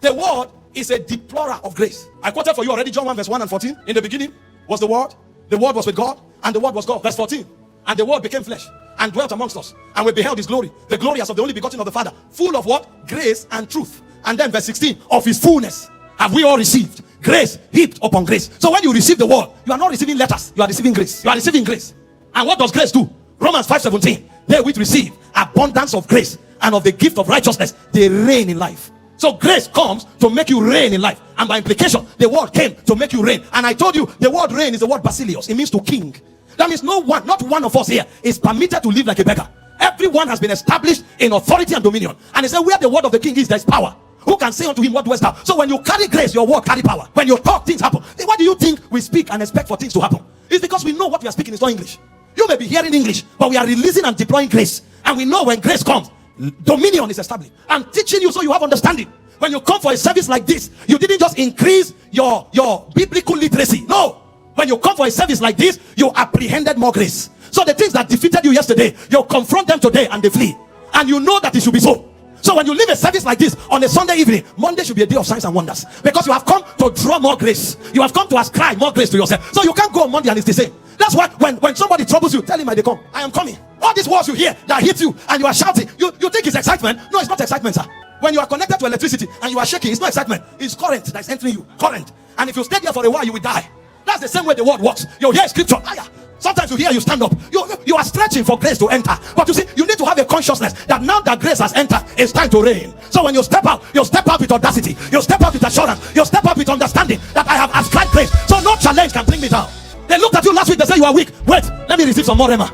The word is a deplorer of grace. I quoted for you already John 1 verse 1 and 14. In the beginning was the word was with God, and the word was God. Verse 14. And the word became flesh and dwelt amongst us, and we beheld his glory, the glory as of the only begotten of the Father, full of what? Grace and truth. And then verse 16, of his fullness have we all received, grace heaped upon grace. So when you receive the word, you are not receiving letters, you are receiving grace. You are receiving grace. And what does grace do? Romans 5:17, they which receive abundance of grace and of the gift of righteousness, they reign in life. So grace comes to make you reign in life, and by implication the word came to make you reign. And I told you the word reign is the word basileus. It means to king. That means not one of us here is permitted to live like a beggar. Everyone has been established in authority and dominion. And he said, where the word of the king is, there is power. Who can say unto him, what doest thou? So when you carry grace, your word carry power. When you talk, things happen. Why do you think we speak and expect for things to happen? It's because we know what we are speaking is not English. You may be hearing English, but we are releasing and deploying grace. And we know when grace comes, dominion is established. I'm teaching you so you have understanding. When you come for a service like this, you didn't just increase your biblical literacy. No. When you come for a service like this, you apprehended more grace. So the things that defeated you yesterday, you confront them today and they flee. And you know that it should be so. So when you leave a service like this on a Sunday evening, Monday should be a day of signs and wonders. Because you have come to draw more grace. You have come to ascribe more grace to yourself. So you can't go on Monday and it's the same. That's why when somebody troubles you, tell him they come. I am coming. All these words you hear that hit you and you are shouting, you think it's excitement. No, it's not excitement, sir. When you are connected to electricity and you are shaking, it's not excitement. It's current that's entering you. Current. And if you stay there for a while, you will die. That's the same way the word works. You hear scripture. Sometimes you hear, you stand up. You are stretching for grace to enter. But you see, you need to have a consciousness that now that grace has entered, it's time to reign. So when you step out with audacity. You step out with assurance. You step out with understanding that I have ascribed grace. So no challenge can bring me down. They looked at you last week, they said you are weak. Wait, let me receive some more rema.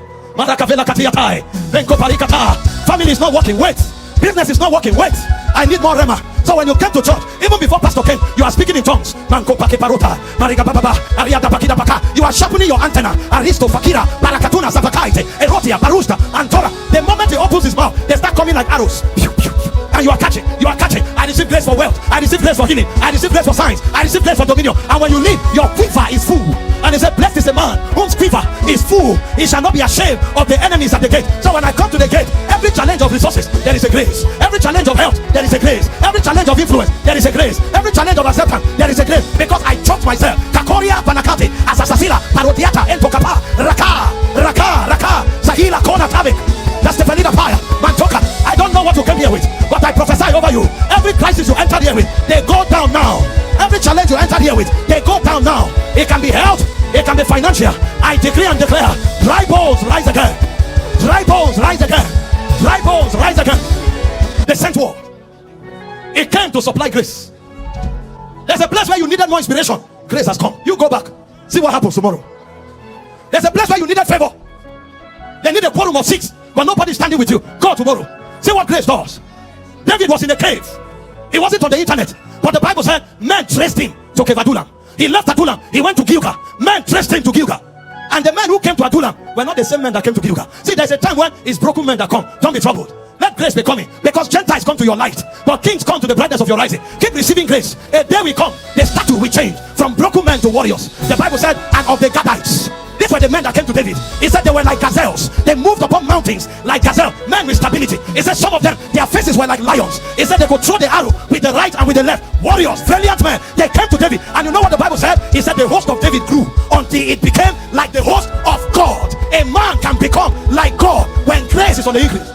Family is not working. Wait. Business is not working. Wait, I need more rema. So when you came to church, even before pastor came, you are speaking in tongues. You are sharpening your antenna. Aristo, Fakira, Barakatuna, Zapakaite, Erotia, Barusta, and Torah. The moment he opens his mouth, they start coming like arrows. And you are catching. I receive grace for wealth. I receive grace for healing. I receive grace for signs. I receive grace for dominion. And when you leave, your quiver is full. And he said, blessed is the man whose quiver is full. He shall not be ashamed of the enemies at the gate. So when I come to the gate, every challenge of resources, there is a grace. Every challenge of health, there is a grace. Every challenge of influence, there is a grace. Every challenge of acceptance, there is a grace. Because I choked myself. Kakoria Panakati, Asasasila, Parodiata, Entokapa, Raka, Sahila, Kona Tabik. That's the Felida Fire, Mantoka. I don't know what you came here with, but I prophesy over you. Every crisis you entered here with, they go down now. Every challenge you entered here with, they go down now. It can be health, it can be financial. I decree and declare, dry bones rise again. Dry bones rise again. Dry bones rise again. The sent word, it came to supply grace. There's a place where you needed more inspiration. Grace has come. You go back, see what happens tomorrow. There's a place where you needed favor. They need a quorum of 6, but nobody's standing with you. Go tomorrow, see what grace does. David was in a cave. He wasn't on the internet, but the Bible said men traced him to Cave Adullam. He left Adullam, he went to Gilgal. Men traced him to Gilgal. And the men who came to Adullam were not the same men that came to Gilgal. See, there's a time when it's broken men that come. Don't be troubled. Let grace be coming, because Gentiles come to your light, but kings come to the brightness of your rising. Keep receiving grace. A day will come, the statue will change from broken men to warriors. The Bible said, and of the Gadites. These were the men that came to David. He said they were like gazelles. They moved upon mountains like gazelle. Men with stability. He said some of them, their faces were like lions. He said they could throw the arrow with the right and with the left. Warriors, valiant men. They came to David. And you know what the Bible said? He said the host of David grew until it became like the host of God. A man can become like God when grace is on the increase.